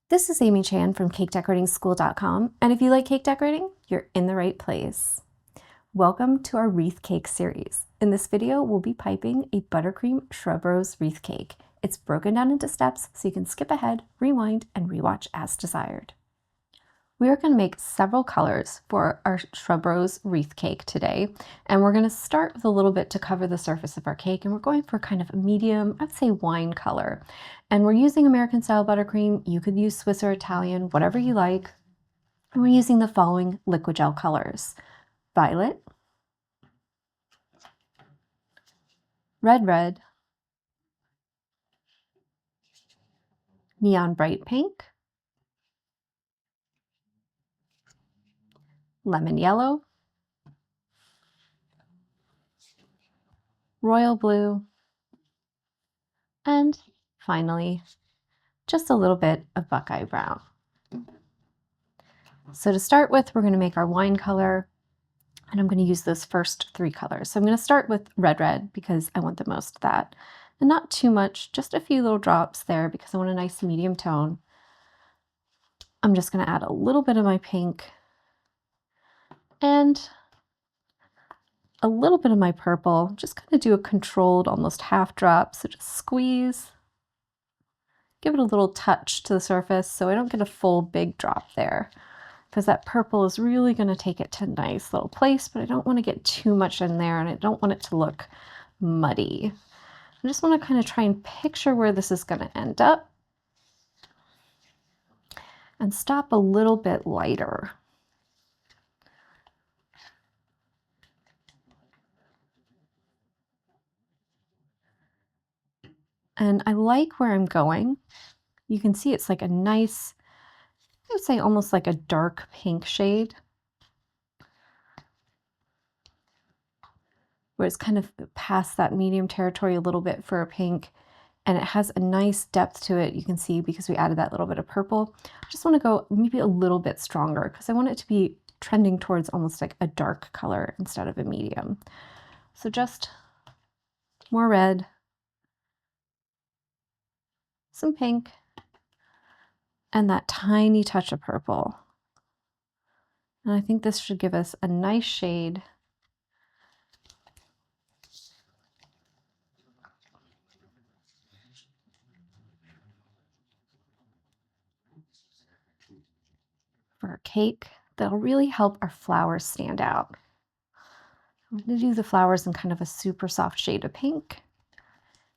This is Amy Chan from CakeDecoratingSchool.com, and if you like cake decorating, you're in the right place. Welcome to our wreath cake series. In this video, we'll be piping a buttercream shrub rose wreath cake. It's broken down into steps so you can skip ahead, rewind, and rewatch as desired. We are going to make several colors for our shrub rose wreath cake today, and we're going to start with a little bit to cover the surface of our cake, and we're going for kind of a medium, I'd say wine color. And we're using American style buttercream. You could use Swiss or Italian, whatever you like. And we're using the following liquid gel colors: violet, red, neon bright pink, lemon yellow, royal blue, and finally, just a little bit of buckeye brown. So to start with, we're going to make our wine color, and I'm going to use those first three colors. So I'm going to start with red because I want the most of that. And not too much, just a few little drops there because I want a nice medium tone. I'm just going to add a little bit of my pink and a little bit of my purple. Just going to do a controlled, almost half drop. So just squeeze, give it a little touch to the surface so I don't get a full big drop there, because that purple is really going to take it to a nice little place, but I don't want to get too much in there and I don't want it to look muddy. I just want to kind of try and picture where this is going to end up and stop a little bit lighter. And I like where I'm going. You can see it's like a nice, I would say almost like a dark pink shade, where it's kind of past that medium territory a little bit for a pink, and it has a nice depth to it. You can see because we added that little bit of purple. I just want to go maybe a little bit stronger because I want it to be trending towards almost like a dark color instead of a medium. So just more red, some pink, and that tiny touch of purple. And I think this should give us a nice shade. For our cake, that'll really help our flowers stand out. I'm going to do the flowers in kind of a super soft shade of pink.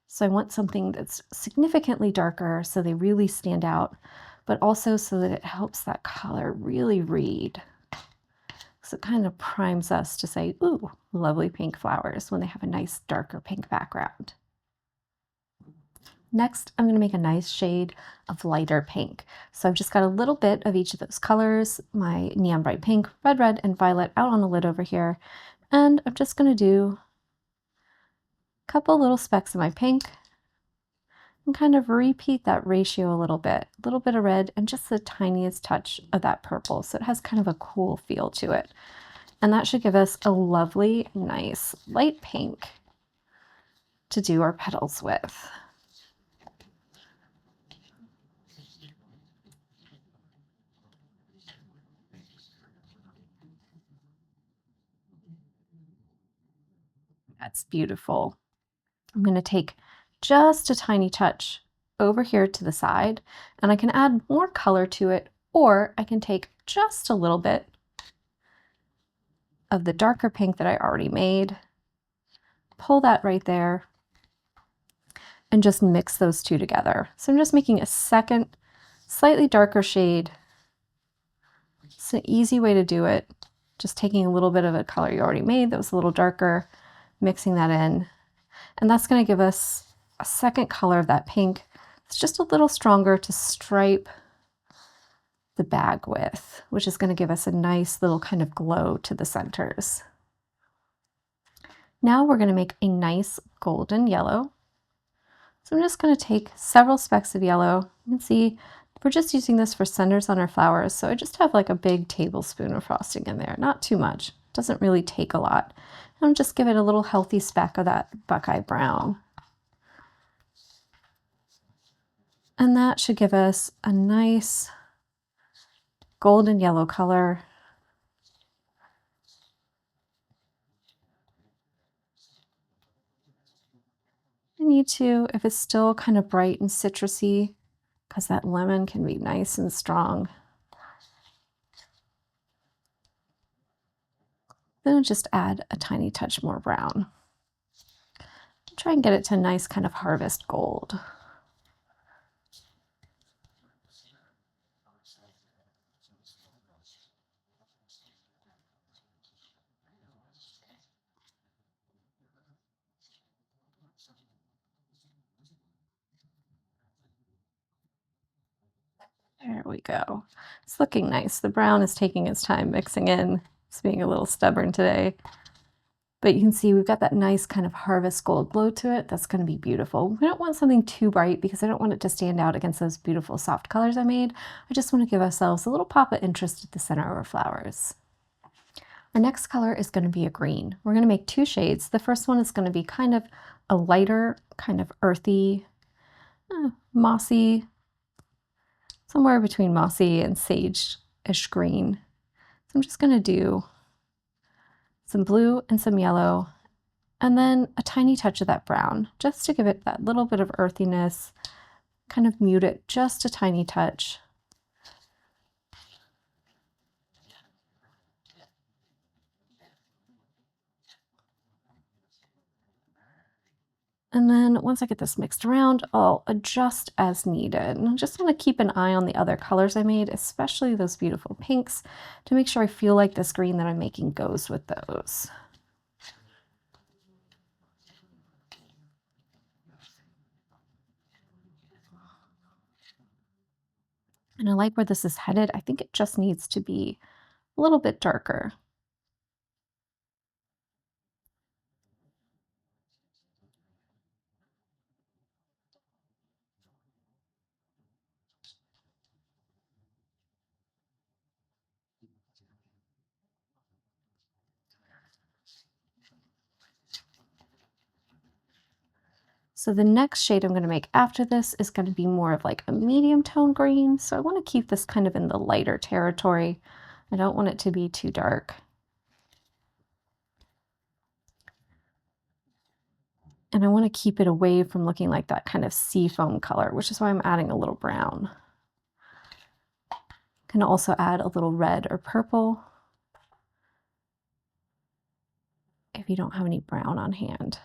So I want something that's significantly darker so they really stand out, but also so that it helps that color really read. So it kind of primes us to say, ooh, lovely pink flowers when they have a nice darker pink background. Next, I'm going to make a nice shade of lighter pink. So I've just got a little bit of each of those colors, my neon bright pink, red, and violet out on the lid over here. And I'm just going to do a couple little specks of my pink and kind of repeat that ratio a little bit of red and just the tiniest touch of that purple. So it has kind of a cool feel to it. And that should give us a lovely, nice light pink to do our petals with. That's beautiful. I'm going to take just a tiny touch over here to the side, and I can add more color to it, or I can take just a little bit of the darker pink that I already made, pull that right there, and just mix those two together. So I'm just making a second, slightly darker shade. It's an easy way to do it. Just taking a little bit of a color you already made that was a little darker, mixing that in. And that's going to give us a second color of that pink. It's just a little stronger to stripe the bag with, which is going to give us a nice little kind of glow to the centers. Now we're going to make a nice golden yellow. So I'm just going to take several specks of yellow. You can see we're just using this for centers on our flowers. So I just have like a big tablespoon of frosting in there, not too much. It doesn't really take a lot. And just give it a little healthy speck of that buckeye brown. And that should give us a nice golden yellow color. I need to, if it's still kind of bright and citrusy, because that lemon can be nice and strong, then I'll just add a tiny touch more brown. Try and get it to a nice kind of harvest gold. There we go. It's looking nice. The brown is taking its time mixing in. It's being a little stubborn today. But you can see we've got that nice kind of harvest gold glow to it. That's going to be beautiful. We don't want something too bright because I don't want it to stand out against those beautiful soft colors I made. I just want to give ourselves a little pop of interest at the center of our flowers. Our next color is going to be a green. We're going to make two shades. The first one is going to be kind of a lighter, kind of earthy, mossy, somewhere between mossy and sage-ish green. So I'm just going to do some blue and some yellow, and then a tiny touch of that brown, just to give it that little bit of earthiness, kind of mute it just a tiny touch. And then once I get this mixed around, I'll adjust as needed. And I just want to keep an eye on the other colors I made, especially those beautiful pinks, to make sure I feel like this green that I'm making goes with those. And I like where this is headed. I think it just needs to be a little bit darker. So the next shade I'm going to make after this is going to be more of like a medium tone green. So I want to keep this kind of in the lighter territory. I don't want it to be too dark. And I want to keep it away from looking like that kind of sea foam color, which is why I'm adding a little brown. Can also add a little red or purple if you don't have any brown on hand.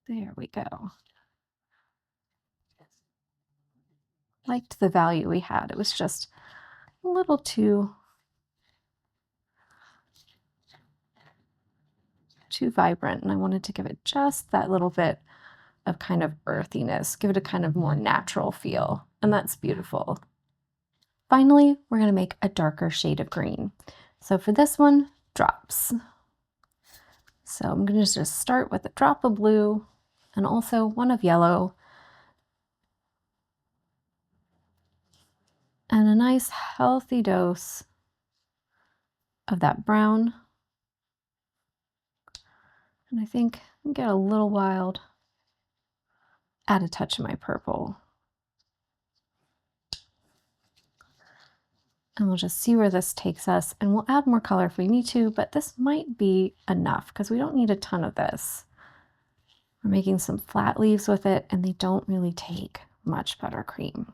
There we go. Liked the value we had. It was just a little too vibrant, and I wanted to give it just that little bit of kind of earthiness, give it a kind of more natural feel, and that's beautiful. Finally, we're going to make a darker shade of green. So for this one, drops. So I'm going to just start with a drop of blue and also one of yellow and a nice healthy dose of that brown. And I think I'll get a little wild, add a touch of my purple. And we'll just see where this takes us, and we'll add more color if we need to, but this might be enough because we don't need a ton of this. We're making some flat leaves with it, and they don't really take much buttercream.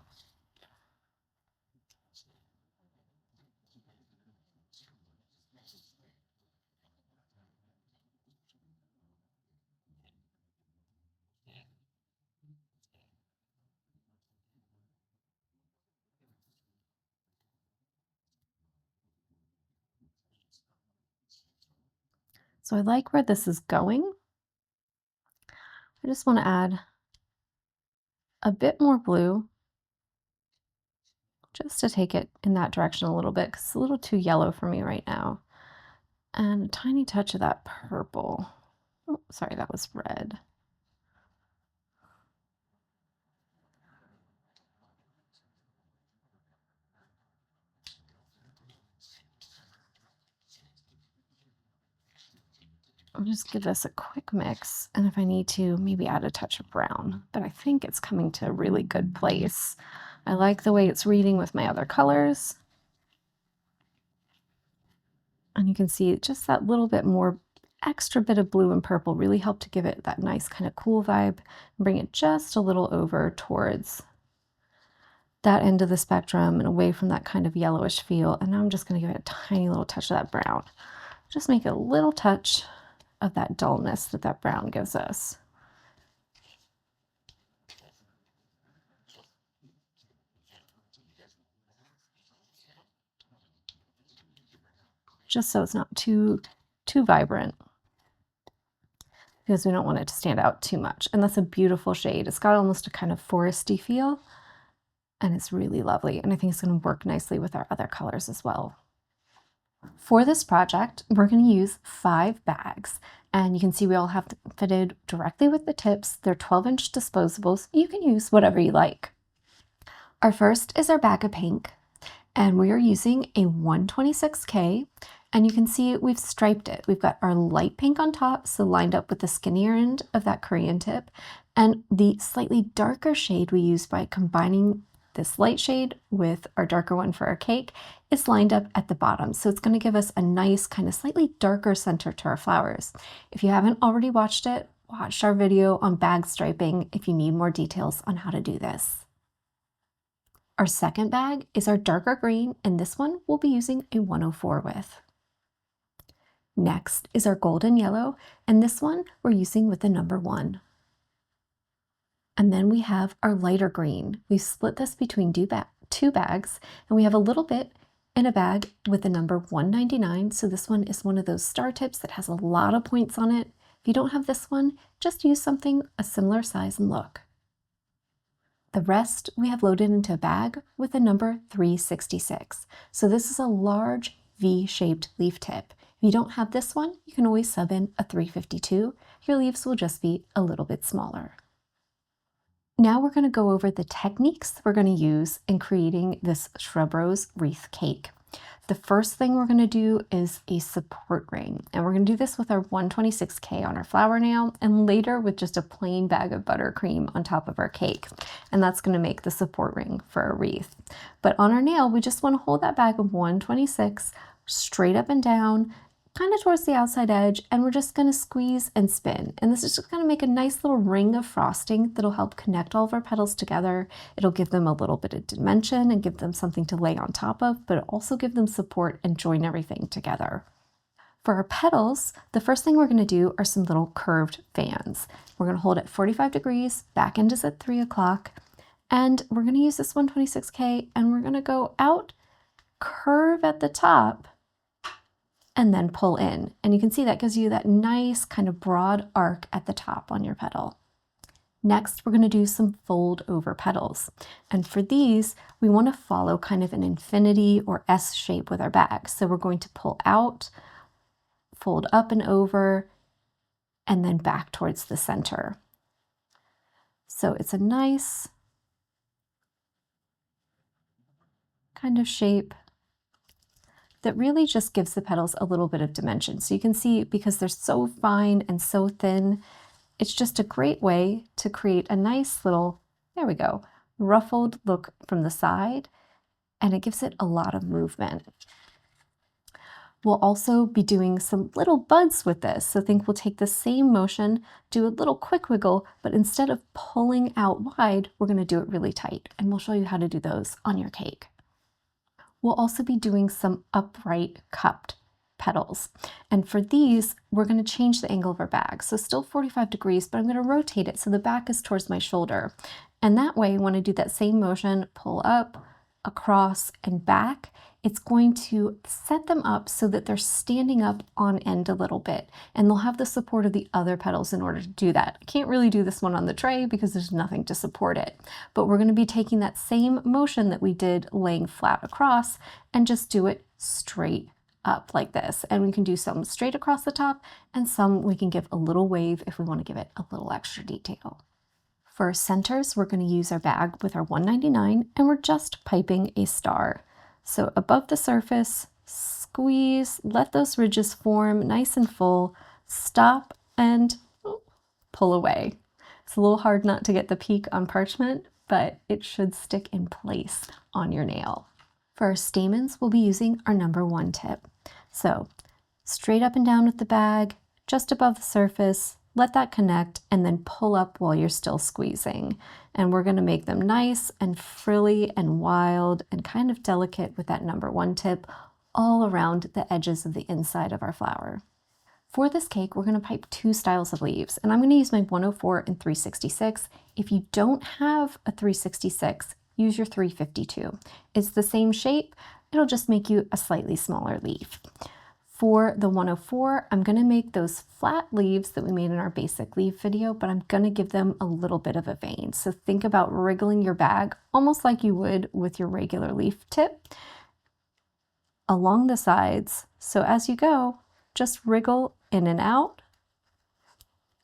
So I like where this is going. I just want to add a bit more blue just to take it in that direction a little bit because it's a little too yellow for me right now. And a tiny touch of that purple. Oh, sorry, that was red. I'll just give this a quick mix, and if I need to, maybe add a touch of brown, but I think it's coming to a really good place. I like the way it's reading with my other colors. And you can see just that little bit more extra bit of blue and purple really helped to give it that nice kind of cool vibe and bring it just a little over towards that end of the spectrum and away from that kind of yellowish feel. And now I'm just going to give it a tiny little touch of that brown. Just make a little touch of that dullness that that brown gives us. Just so it's not too vibrant, because we don't want it to stand out too much. And that's a beautiful shade. It's got almost a kind of foresty feel, and it's really lovely. And I think it's going to work nicely with our other colors as well. For this project, we're going to use 5 bags, and you can see we all have fitted directly with the tips. They're 12-inch disposables. You can use whatever you like. Our first is our bag of pink, and we are using a 126K, and you can see we've striped it. We've got our light pink on top, so lined up with the skinnier end of that Korean tip, and the slightly darker shade we use by combining this light shade with our darker one for our cake is lined up at the bottom. So it's going to give us a nice kind of slightly darker center to our flowers. If you haven't already watched it, watch our video on bag striping if you need more details on how to do this. Our second bag is our darker green, and this one we'll be using a 104 with. Next is our golden yellow, and this one we're using with the number 1. And then we have our lighter green. We've split this between 2 bags, and we have a little bit in a bag with the number 199. So this one is one of those star tips that has a lot of points on it. If you don't have this one, just use something a similar size and look. The rest we have loaded into a bag with the number 366. So this is a large V-shaped leaf tip. If you don't have this one, you can always sub in a 352. Your leaves will just be a little bit smaller. Now we're going to go over the techniques we're going to use in creating this shrub rose wreath cake. The first thing we're going to do is a support ring, and we're going to do this with our 126K on our flower nail, and later with just a plain bag of buttercream on top of our cake. And that's going to make the support ring for our wreath. But on our nail, we just want to hold that bag of 126 straight up and down, kind of towards the outside edge, and we're just going to squeeze and spin. And this is just going to make a nice little ring of frosting that'll help connect all of our petals together. It'll give them a little bit of dimension and give them something to lay on top of, but also give them support and join everything together. For our petals, the first thing we're going to do are some little curved fans. We're going to hold at 45 degrees, back end is at 3 o'clock, and we're going to use this 126K, and we're going to go out, curve at the top, and then pull in. And you can see that gives you that nice kind of broad arc at the top on your petal. Next, we're going to do some fold over petals. And for these, we want to follow kind of an infinity or S shape with our bag. So we're going to pull out, fold up and over, and then back towards the center. So it's a nice kind of shape that really just gives the petals a little bit of dimension. So you can see, because they're so fine and so thin, it's just a great way to create a nice little, there we go, ruffled look from the side, and it gives it a lot of movement. We'll also be doing some little buds with this. So think we'll take the same motion, do a little quick wiggle, but instead of pulling out wide, we're going to do it really tight. And we'll show you how to do those on your cake. We'll also be doing some upright cupped petals. And for these, we're going to change the angle of our bag. So still 45 degrees, but I'm going to rotate it so the back is towards my shoulder. And that way, when I do that same motion, pull up, across, and back, it's going to set them up so that they're standing up on end a little bit, and they'll have the support of the other petals in order to do that. I can't really do this one on the tray because there's nothing to support it, but we're going to be taking that same motion that we did laying flat across and just do it straight up like this. And we can do some straight across the top, and some we can give a little wave if we want to give it a little extra detail. For our centers, we're going to use our bag with our 199, and we're just piping a star. So above the surface, squeeze, let those ridges form nice and full, stop and pull away. It's a little hard not to get the peak on parchment, but it should stick in place on your nail. For our stamens, we'll be using our number 1 tip. So straight up and down with the bag, just above the surface, let that connect, and then pull up while you're still squeezing. And we're gonna make them nice and frilly and wild and kind of delicate with that number 1 tip all around the edges of the inside of our flower. For this cake, we're gonna pipe 2 styles of leaves, and I'm gonna use my 104 and 366. If you don't have a 366, use your 352. It's the same shape, it'll just make you a slightly smaller leaf. For the 104, I'm gonna make those flat leaves that we made in our basic leaf video, but I'm gonna give them a little bit of a vein. So think about wriggling your bag almost like you would with your regular leaf tip along the sides. So as you go, just wriggle in and out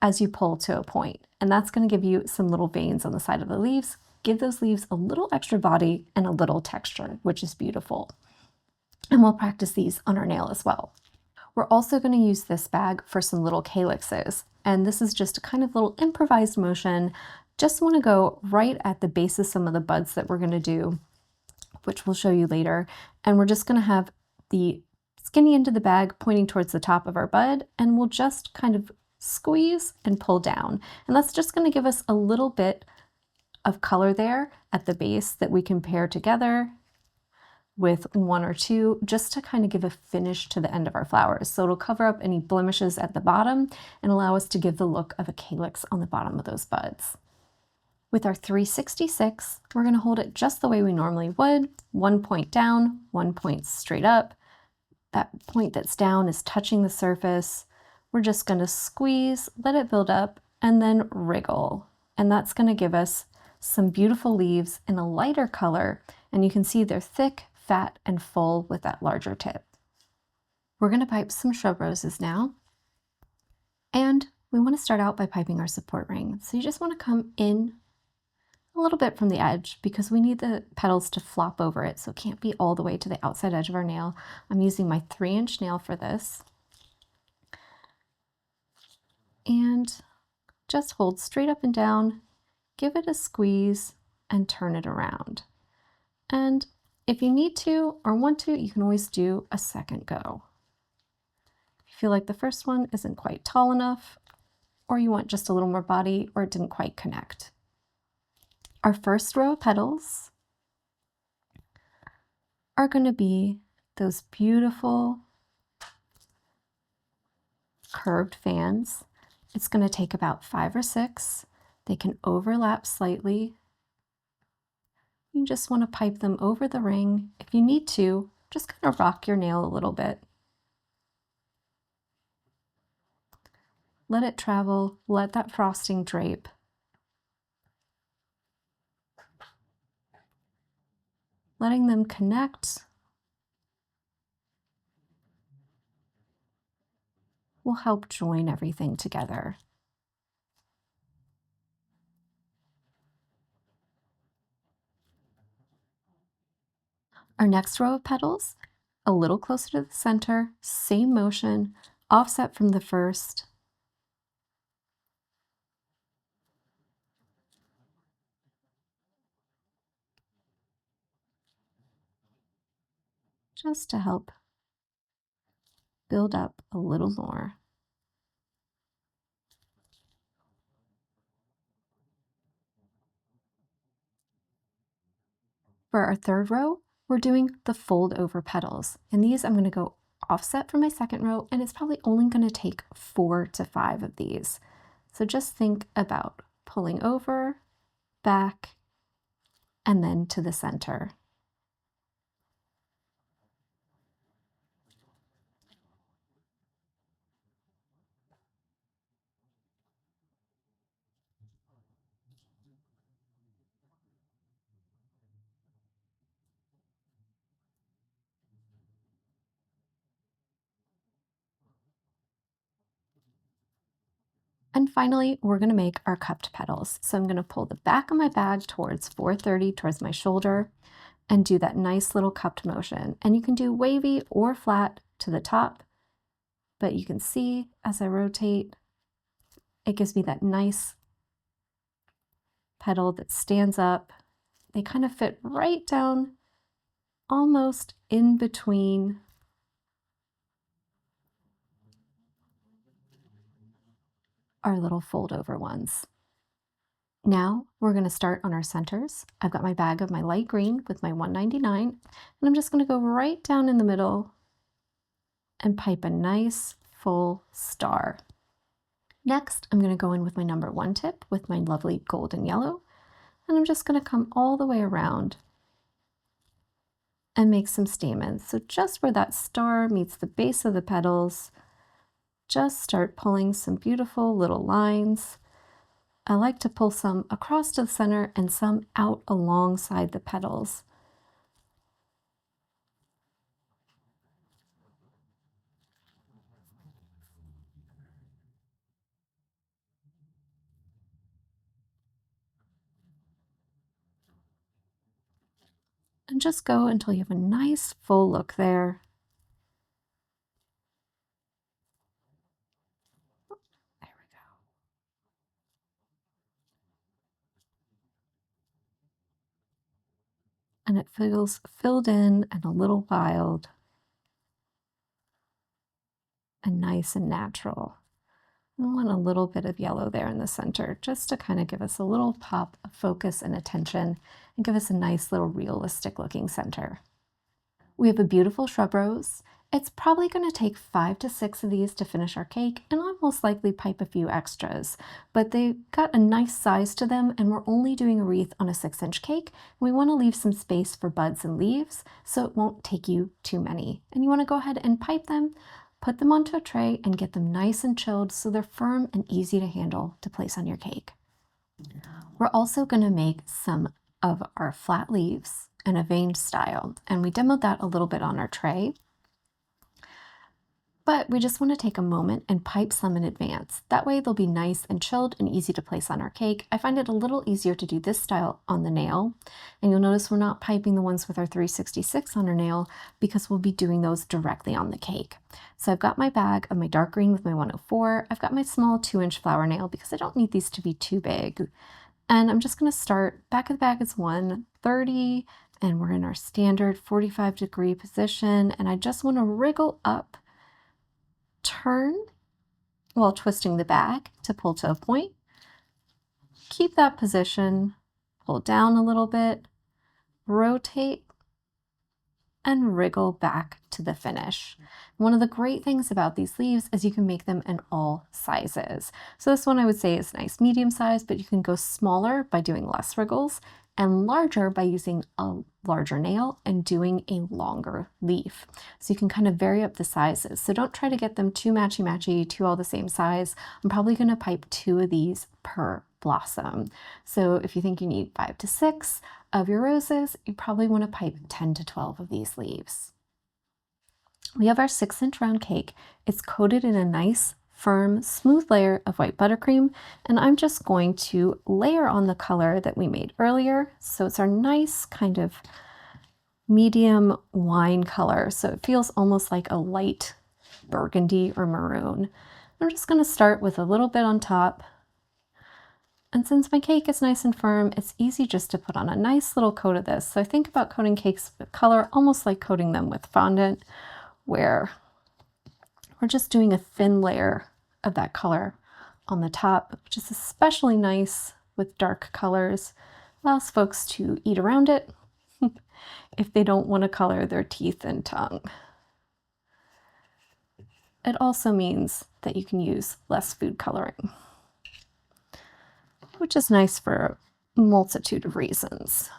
as you pull to a point. And that's gonna give you some little veins on the side of the leaves. Give those leaves a little extra body and a little texture, which is beautiful. And we'll practice these on our nail as well. We're also going to use this bag for some little calyxes. And this is just a kind of little improvised motion. Just want to go right at the base of some of the buds that we're going to do, which we'll show you later. And we're just going to have the skinny end of the bag pointing towards the top of our bud, and we'll just kind of squeeze and pull down. And that's just going to give us a little bit of color there at the base that we can pair together with 1 or 2 just to kind of give a finish to the end of our flowers. So it'll cover up any blemishes at the bottom and allow us to give the look of a calyx on the bottom of those buds. With our 366, we're going to hold it just the way we normally would. 1 point down, 1 point straight up. That point that's down is touching the surface. We're just going to squeeze, let it build up, and then wriggle. And that's going to give us some beautiful leaves in a lighter color, and you can see they're thick, fat, and full with that larger tip. We're going to pipe some shrub roses now, and we want to start out by piping our support ring. So you just want to come in a little bit from the edge because we need the petals to flop over it, so it can't be all the way to the outside edge of our nail. I'm using my 3-inch nail for this, and just hold straight up and down, give it a squeeze, and turn it around. And if you need to or want to, you can always do a second go. If you feel like the first one isn't quite tall enough, or you want just a little more body, or it didn't quite connect. Our first row of petals are going to be those beautiful curved fans. It's going to take about 5 or 6. They can overlap slightly. You just want to pipe them over the ring. If you need to, just kind of rock your nail a little bit. Let it travel, let that frosting drape. Letting them connect will help join everything together. Our next row of petals, a little closer to the center, same motion, offset from the first. Just to help build up a little more. For our third row, we're doing the fold over petals. And these I'm going to go offset from my second row, and it's probably only going to take 4 to 5 of these. So just think about pulling over, back, and then to the center. And finally, we're going to make our cupped petals. So I'm going to pull the back of my bag towards 430, towards my shoulder, and do that nice little cupped motion. And you can do wavy or flat to the top But you can see as I rotate, it gives me that nice petal that stands up. They kind of fit right down, almost in between our little fold over ones. Now we're going to start on our centers. I've got my bag of my light green with my 199, and I'm just going to go right down in the middle and pipe a nice full star. Next, I'm going to go in with my number 1 tip with my lovely golden yellow, and I'm just going to come all the way around and make some stamens. So just where that star meets the base of the petals, just start pulling some beautiful little lines. I like to pull some across to the center and some out alongside the petals. And just go until you have a nice full look there. There we go. And it feels filled in and a little wild and nice and natural. I want a little bit of yellow there in the center just to kind of give us a little pop of focus and attention and give us a nice little realistic looking center. We have a beautiful shrub rose. It's probably going to take 5 to 6 of these to finish our cake, and I'll most likely pipe a few extras, but they've got a nice size to them, and we're only doing a wreath on a 6-inch cake. We want to leave some space for buds and leaves so it won't take you too many. And you want to go ahead and pipe them, put them onto a tray, and get them nice and chilled so they're firm and easy to handle to place on your cake. We're also going to make some of our flat leaves in a veined style, and we demoed that a little bit on our tray. But we just want to take a moment and pipe some in advance. That way they'll be nice and chilled and easy to place on our cake. I find it a little easier to do this style on the nail. And you'll notice we're not piping the ones with our 366 on our nail because we'll be doing those directly on the cake. So I've got my bag of my dark green with my 104. I've got my small 2-inch flower nail because I don't need these to be too big. And I'm just going to start, back of the bag is 130, and we're in our standard 45-degree position. And I just want to wriggle up, turn while twisting the bag to pull to a point. Keep that position, pull down a little bit, rotate, and wriggle back to the finish. One of the great things about these leaves is you can make them in all sizes. So this one I would say is nice medium size, but you can go smaller by doing less wriggles and larger by using a larger nail and doing a longer leaf. So you can kind of vary up the sizes. So don't try to get them too matchy-matchy, too all the same size. I'm probably going to pipe 2 of these per blossom. So if you think you need 5 to 6 of your roses, you probably want to pipe 10 to 12 of these leaves. We have our 6-inch round cake. It's coated in a nice, firm, smooth layer of white buttercream, and I'm just going to layer on the color that we made earlier. So it's our nice kind of medium wine color. So it feels almost like a light burgundy or maroon. I'm just going to start with a little bit on top. And since my cake is nice and firm, it's easy just to put on a nice little coat of this. So I think about coating cakes with color almost like coating them with fondant, where we're just doing a thin layer of that color on the top, which is especially nice with dark colors. Allows folks to eat around it if they don't want to color their teeth and tongue. It also means that you can use less food coloring, which is nice for a multitude of reasons.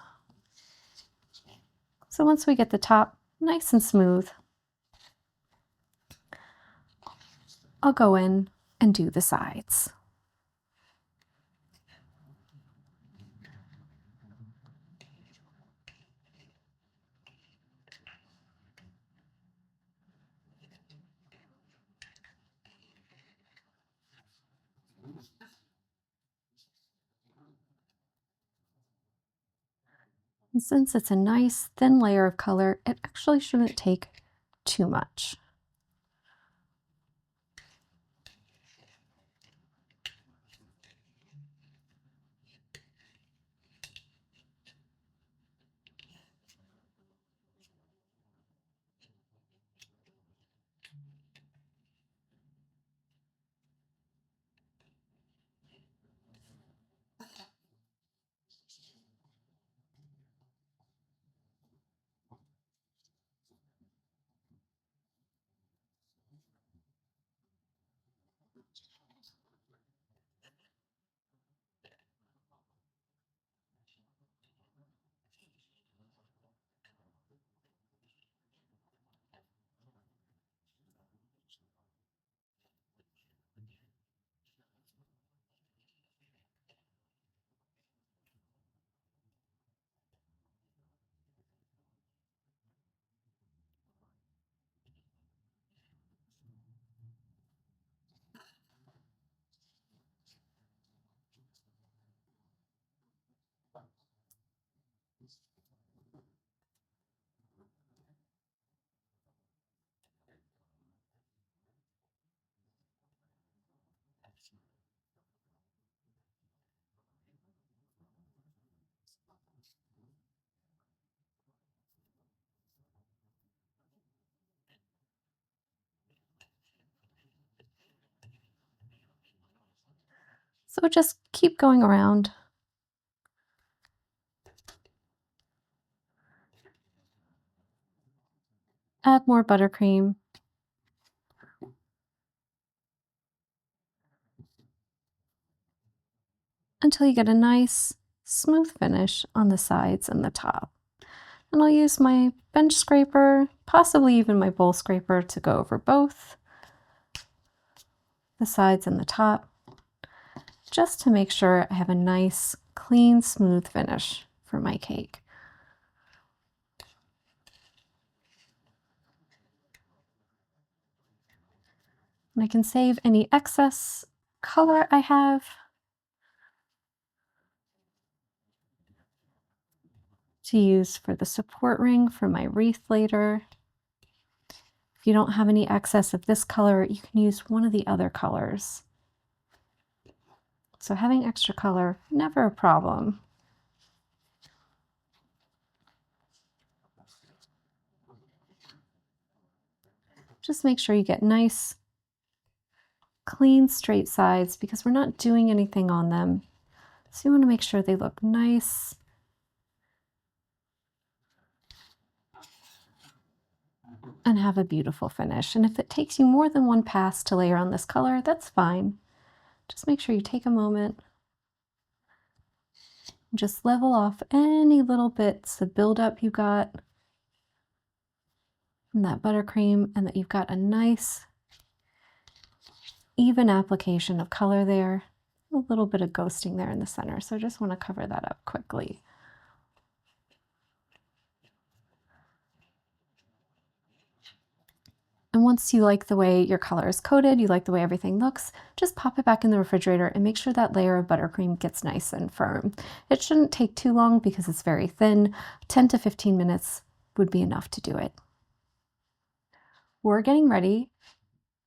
So once we get the top nice and smooth, I'll go in and do the sides. And since it's a nice thin layer of color, it actually shouldn't take too much. So just keep going around. Add more buttercream. Until you get a nice, smooth finish on the sides and the top. And I'll use my bench scraper, possibly even my bowl scraper, to go over both the sides and the top, just to make sure I have a nice, clean, smooth finish for my cake. And I can save any excess color I have to use for the support ring for my wreath later. If you don't have any excess of this color, you can use one of the other colors. So having extra color, never a problem. Just make sure you get nice, clean, straight sides because we're not doing anything on them. So you want to make sure they look nice and have a beautiful finish. And if it takes you more than one pass to layer on this color, that's fine. Just make sure you take a moment. Just level off any little bits of buildup you got from that buttercream and that you've got a nice, even application of color there. A little bit of ghosting there in the center. So I just want to cover that up quickly. And once you like the way your color is coated, you like the way everything looks, just pop it back in the refrigerator and make sure that layer of buttercream gets nice and firm. It shouldn't take too long because it's very thin. 10 to 15 minutes would be enough to do it. We're getting ready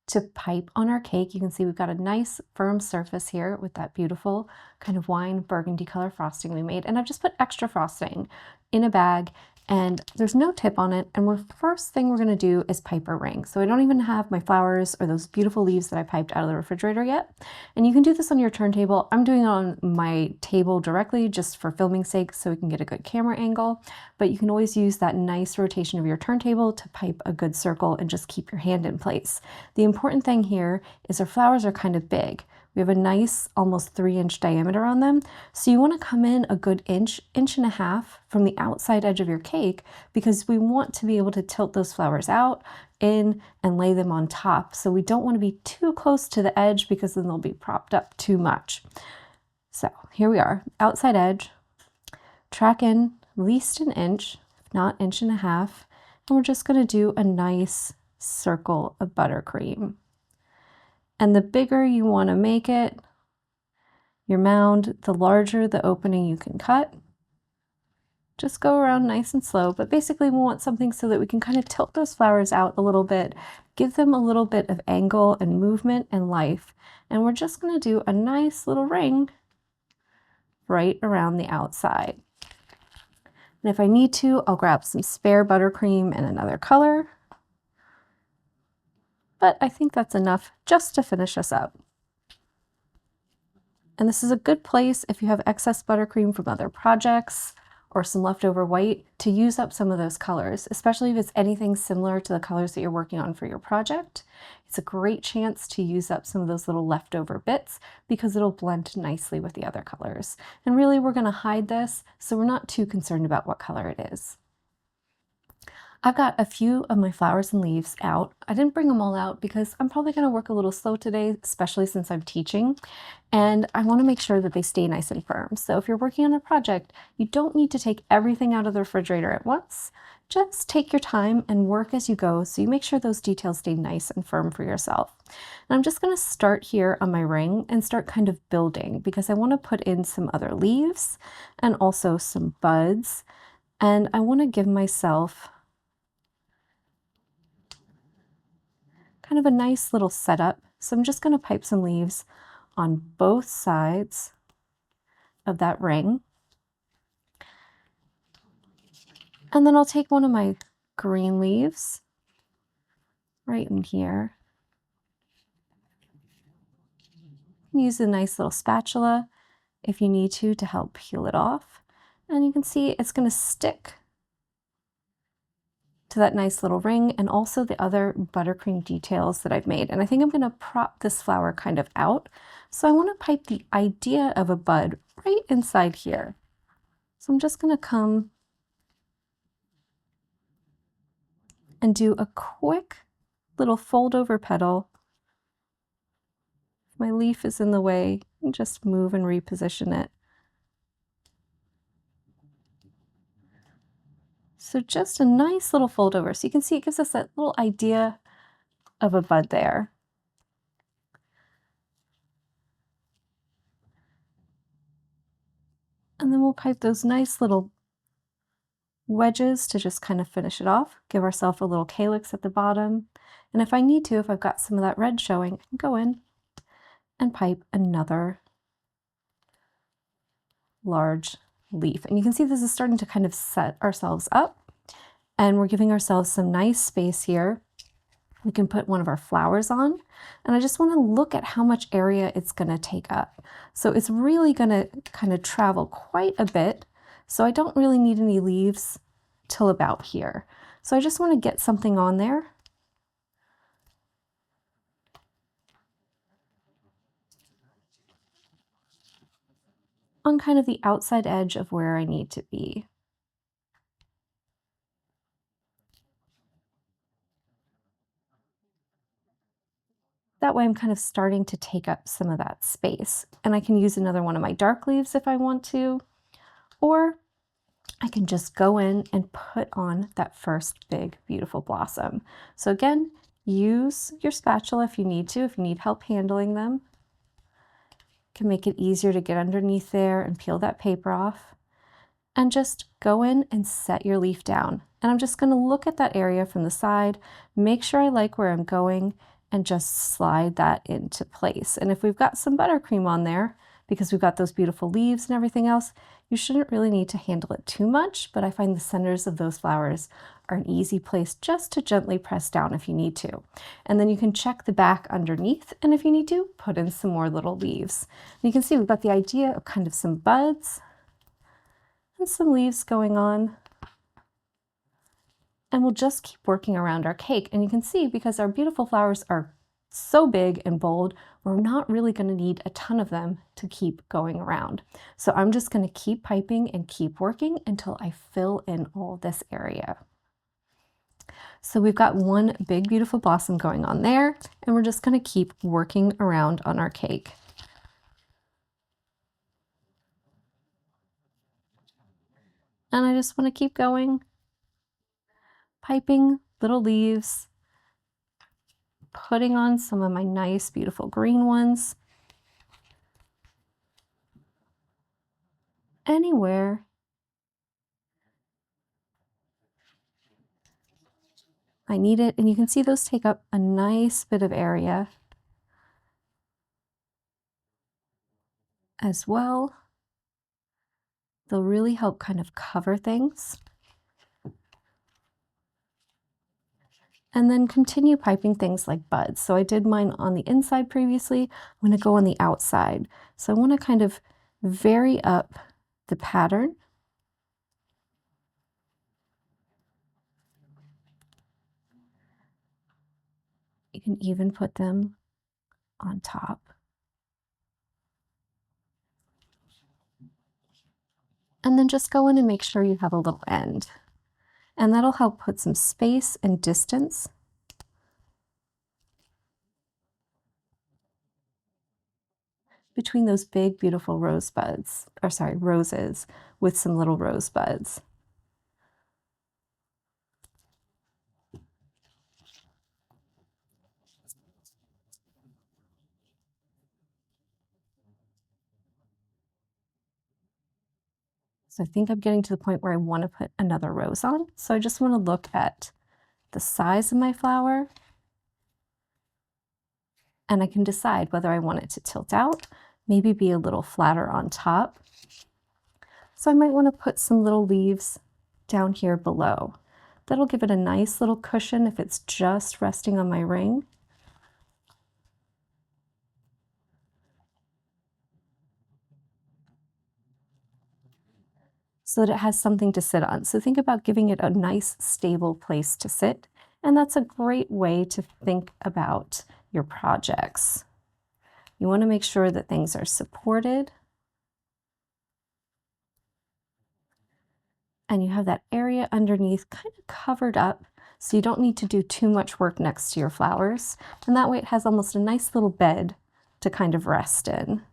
to pipe on our cake. You can see we've got a nice firm surface here with that beautiful kind of wine burgundy color frosting we made. And I've just put extra frosting in a bag and there's no tip on it. And first thing we're gonna do is pipe our ring. So I don't even have my flowers or those beautiful leaves that I piped out of the refrigerator yet. And you can do this on your turntable. I'm doing it on my table directly just for filming sake so we can get a good camera angle. But you can always use that nice rotation of your turntable to pipe a good circle and just keep your hand in place. The important thing here is our flowers are kind of big. We have a nice almost 3-inch diameter on them. So you want to come in a good inch, inch and a half from the outside edge of your cake because we want to be able to tilt those flowers out, in, and lay them on top. So we don't want to be too close to the edge because then they'll be propped up too much. So here we are, outside edge, track in at least an inch, if not inch and a half, and we're just going to do a nice circle of buttercream. And the bigger you want to make it, your mound, the larger the opening you can cut. Just go around nice and slow, but basically we want something so that we can kind of tilt those flowers out a little bit, give them a little bit of angle and movement and life. And we're just going to do a nice little ring right around the outside. And if I need to, I'll grab some spare buttercream in another color. But I think that's enough just to finish us up. And this is a good place if you have excess buttercream from other projects or some leftover white to use up some of those colors, especially if it's anything similar to the colors that you're working on for your project. It's a great chance to use up some of those little leftover bits because it'll blend nicely with the other colors. And really we're going to hide this, so we're not too concerned about what color it is. I've got a few of my flowers and leaves out. I didn't bring them all out because I'm probably going to work a little slow today, especially since I'm teaching, and I want to make sure that they stay nice and firm. So if you're working on a project, you don't need to take everything out of the refrigerator at once. Just take your time and work as you go so you make sure those details stay nice and firm for yourself. And I'm just going to start here on my ring and start kind of building because I want to put in some other leaves and also some buds, and I want to give myself kind of a nice little setup. So I'm just going to pipe some leaves on both sides of that ring. And then I'll take one of my green leaves right in here. Use a nice little spatula if you need to help peel it off. And you can see it's going to stick to that nice little ring and also the other buttercream details that I've made. And I think I'm going to prop this flower kind of out. So I want to pipe the idea of a bud right inside here. So I'm just going to come and do a quick little fold over petal. If my leaf is in the way, just move and reposition it. So just a nice little fold over. So you can see it gives us that little idea of a bud there. And then we'll pipe those nice little wedges to just kind of finish it off. Give ourselves a little calyx at the bottom. And if I need to, if I've got some of that red showing, I can go in and pipe another large leaf. And you can see this is starting to kind of set ourselves up, and we're giving ourselves some nice space here. We can put one of our flowers on, and I just want to look at how much area it's going to take up. So it's really going to kind of travel quite a bit. So I don't really need any leaves till about here. So I just want to get something on there. On kind of the outside edge of where I need to be. That way I'm kind of starting to take up some of that space. And I can use another one of my dark leaves if I want to, or I can just go in and put on that first big, beautiful blossom. So again, use your spatula if you need to, if you need help handling them. Can make it easier to get underneath there and peel that paper off. And just go in and set your leaf down. And I'm just going to look at that area from the side, make sure I like where I'm going, and just slide that into place. And if we've got some buttercream on there, because we've got those beautiful leaves and everything else, you shouldn't really need to handle it too much, but I find the centers of those flowers are an easy place just to gently press down if you need to. And then you can check the back underneath, and if you need to, put in some more little leaves. And you can see we've got the idea of kind of some buds and some leaves going on. And we'll just keep working around our cake. And you can see, because our beautiful flowers are so big and bold, we're not really going to need a ton of them to keep going around. So I'm just going to keep piping and keep working until I fill in all this area. So we've got one big beautiful blossom going on there, and we're just going to keep working around on our cake. And I just want to keep going, piping little leaves, putting on some of my nice, beautiful green ones. Anywhere I need it. And you can see those take up a nice bit of area as well. They'll really help kind of cover things. And then continue piping things like buds. So I did mine on the inside previously. I'm going to go on the outside. So I want to kind of vary up the pattern. You can even put them on top. And then just go in and make sure you have a little end. And that'll help put some space and distance between those big, beautiful roses with some little rosebuds. So I think I'm getting to the point where I want to put another rose on. So I just want to look at the size of my flower, and I can decide whether I want it to tilt out, maybe be a little flatter on top. So I might want to put some little leaves down here below. That'll give it a nice little cushion if it's just resting on my ring. so that it has something to sit on. So think about giving it a nice, stable place to sit. And that's a great way to think about your projects. You want to make sure that things are supported and you have that area underneath kind of covered up so you don't need to do too much work next to your flowers. And that way it has almost a nice little bed to kind of rest in.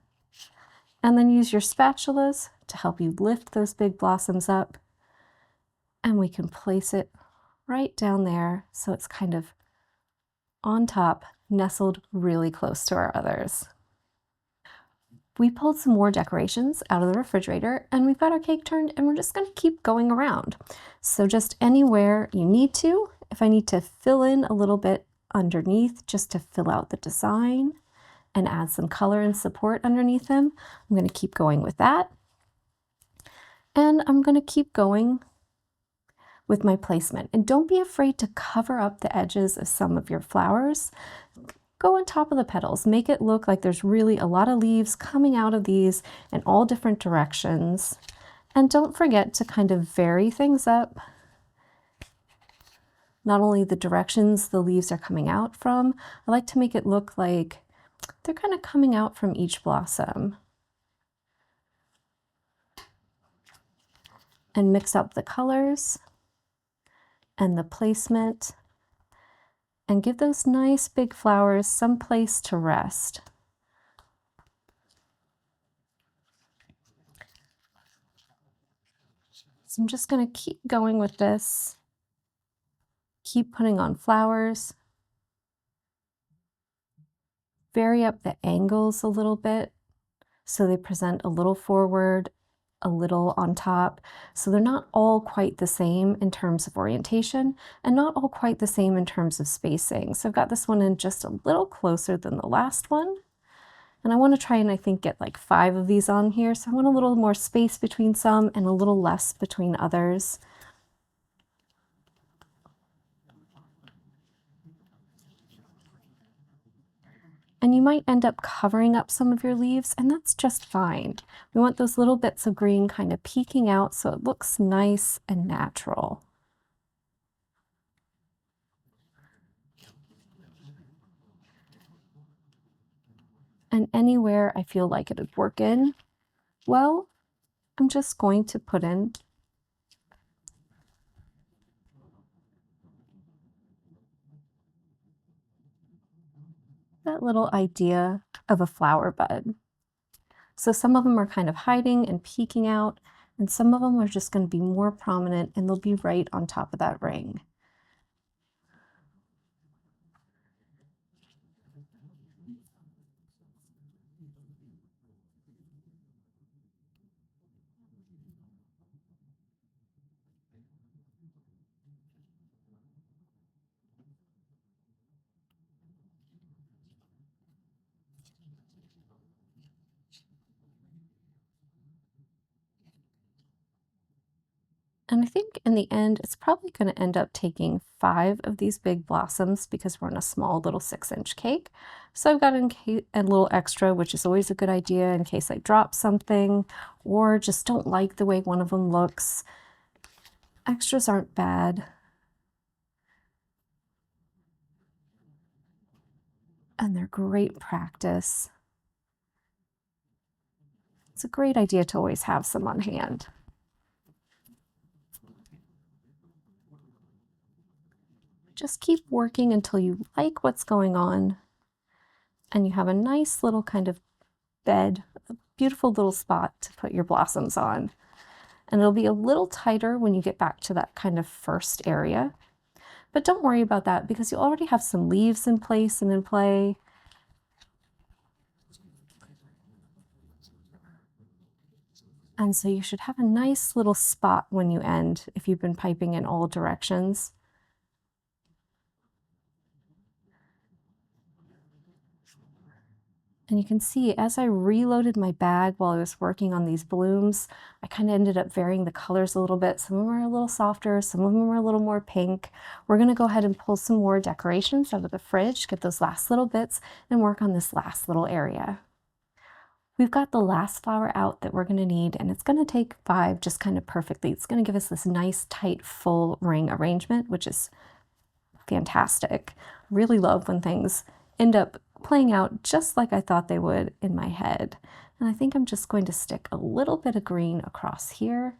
And then use your spatulas to help you lift those big blossoms up. And we can place it right down there so it's kind of on top, nestled really close to our others. We pulled some more decorations out of the refrigerator and we've got our cake turned and we're just going to keep going around. So just anywhere you need to, if I need to fill in a little bit underneath just to fill out the design and add some color and support underneath them, I'm going to keep going with that. And I'm going to keep going with my placement. And don't be afraid to cover up the edges of some of your flowers. Go on top of the petals, make it look like there's really a lot of leaves coming out of these in all different directions. And don't forget to kind of vary things up. Not only the directions the leaves are coming out from, I like to make it look like they're kind of coming out from each blossom. And mix up the colors and the placement. And give those nice big flowers some place to rest. So I'm just going to keep going with this. Keep putting on flowers. Vary up the angles a little bit so they present a little forward, a little on top. So they're not all quite the same in terms of orientation and not all quite the same in terms of spacing. So I've got this one in just a little closer than the last one. And I want to try and I think get like 5 of these on here. So I want a little more space between some and a little less between others. And you might end up covering up some of your leaves, and that's just fine. We want those little bits of green kind of peeking out so it looks nice and natural. And anywhere I feel like it would work in, well, I'm just going to put in that little idea of a flower bud. So some of them are kind of hiding and peeking out, and some of them are just going to be more prominent and they'll be right on top of that ring. And I think in the end, it's probably going to end up taking 5 of these big blossoms because we're in a small little 6-inch cake. So I've got a little extra, which is always a good idea in case I drop something or just don't like the way one of them looks. Extras aren't bad. And they're great practice. It's a great idea to always have some on hand. Just keep working until you like what's going on and you have a nice little kind of bed, a beautiful little spot to put your blossoms on. And it'll be a little tighter when you get back to that kind of first area. But don't worry about that because you already have some leaves in place and in play. And so you should have a nice little spot when you end if you've been piping in all directions. And you can see as I reloaded my bag while I was working on these blooms, I kind of ended up varying the colors a little bit. Some of them are a little softer, some of them are a little more pink. We're going to go ahead and pull some more decorations out of the fridge, get those last little bits, and work on this last little area. We've got the last flower out that we're going to need, and it's going to take 5 just kind of perfectly. It's going to give us this nice, tight, full ring arrangement, which is fantastic. Really love when things end up playing out just like I thought they would in my head. And I think I'm just going to stick a little bit of green across here,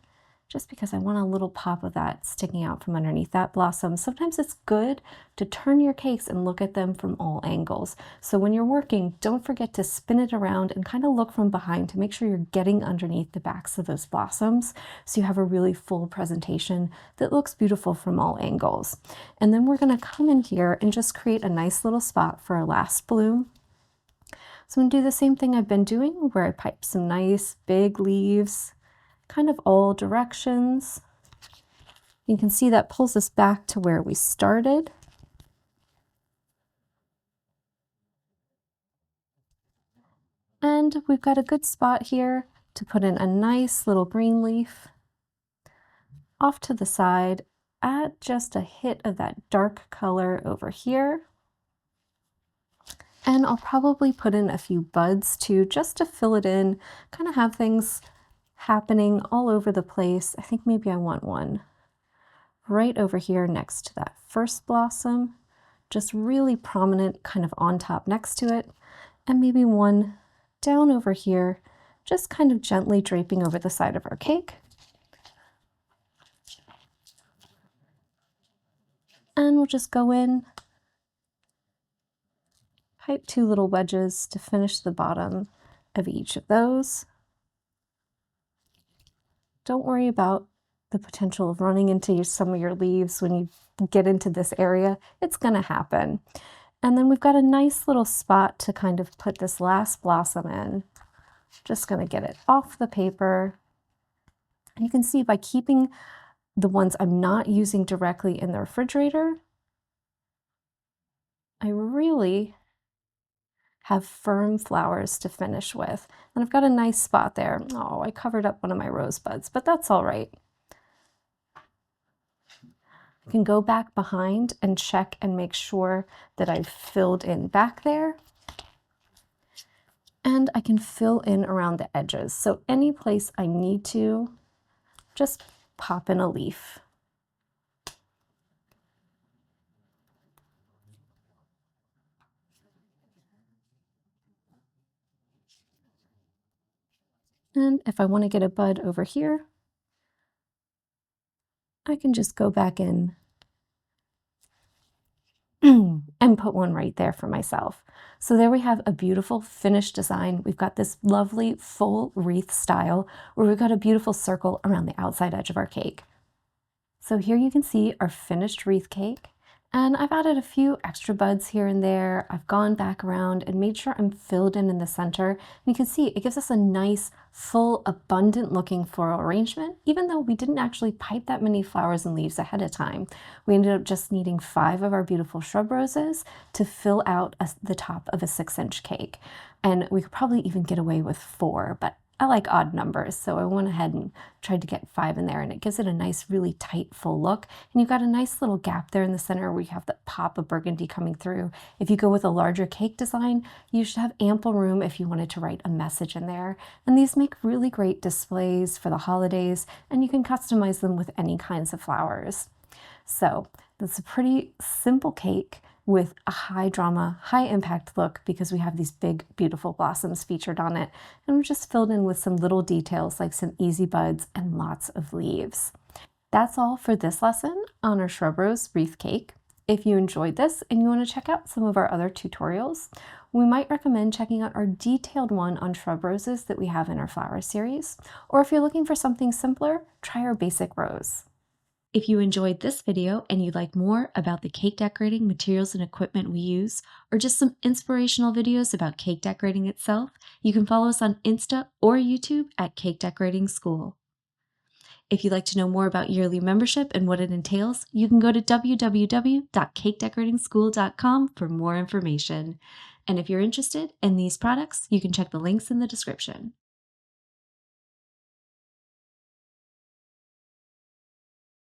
just because I want a little pop of that sticking out from underneath that blossom. Sometimes it's good to turn your cakes and look at them from all angles. So when you're working, don't forget to spin it around and kind of look from behind to make sure you're getting underneath the backs of those blossoms, so you have a really full presentation that looks beautiful from all angles. And then we're going to come in here and just create a nice little spot for our last bloom. So I'm going to do the same thing I've been doing, where I pipe some nice big leaves kind of all directions. You can see that pulls us back to where we started. And we've got a good spot here to put in a nice little green leaf off to the side. Add just a hit of that dark color over here. And I'll probably put in a few buds too, just to fill it in, kind of have things happening all over the place. I think maybe I want one right over here next to that first blossom, just really prominent kind of on top next to it, and maybe one down over here, just kind of gently draping over the side of our cake. And we'll just go in, pipe 2 little wedges to finish the bottom of each of those. Don't worry about the potential of running into some of your leaves when you get into this area. It's going to happen. And then we've got a nice little spot to kind of put this last blossom in. Just going to get it off the paper. And you can see by keeping the ones I'm not using directly in the refrigerator, I really have firm flowers to finish with. And I've got a nice spot there. Oh, I covered up one of my rosebuds, but that's all right. I can go back behind and check and make sure that I've filled in back there. And I can fill in around the edges. So any place I need to, just pop in a leaf. And if I want to get a bud over here, I can just go back in and put one right there for myself. So there we have a beautiful finished design. We've got this lovely full wreath style where we've got a beautiful circle around the outside edge of our cake. So here you can see our finished wreath cake. And I've added a few extra buds here and there. I've gone back around and made sure I'm filled in the center. And you can see it gives us a nice, full, abundant looking floral arrangement, even though we didn't actually pipe that many flowers and leaves ahead of time. We ended up just needing 5 of our beautiful shrub roses to fill out the top of a 6-inch cake. And we could probably even get away with 4, but I like odd numbers, so I went ahead and tried to get 5 in there, and it gives it a nice, really tight, full look. And you've got a nice little gap there in the center where you have the pop of burgundy coming through. If you go with a larger cake design, you should have ample room if you wanted to write a message in there. And these make really great displays for the holidays, and you can customize them with any kinds of flowers. So that's a pretty simple cake with a high drama, high impact look because we have these big, beautiful blossoms featured on it. And we're just filled in with some little details like some easy buds and lots of leaves. That's all for this lesson on our shrub rose wreath cake. If you enjoyed this and you want to check out some of our other tutorials, we might recommend checking out our detailed one on shrub roses that we have in our flower series. Or if you're looking for something simpler, try our basic rose. If you enjoyed this video and you'd like more about the cake decorating materials and equipment we use, or just some inspirational videos about cake decorating itself, you can follow us on Insta or YouTube at Cake Decorating School. If you'd like to know more about yearly membership and what it entails, you can go to www.cakedecoratingschool.com for more information. And if you're interested in these products, you can check the links in the description.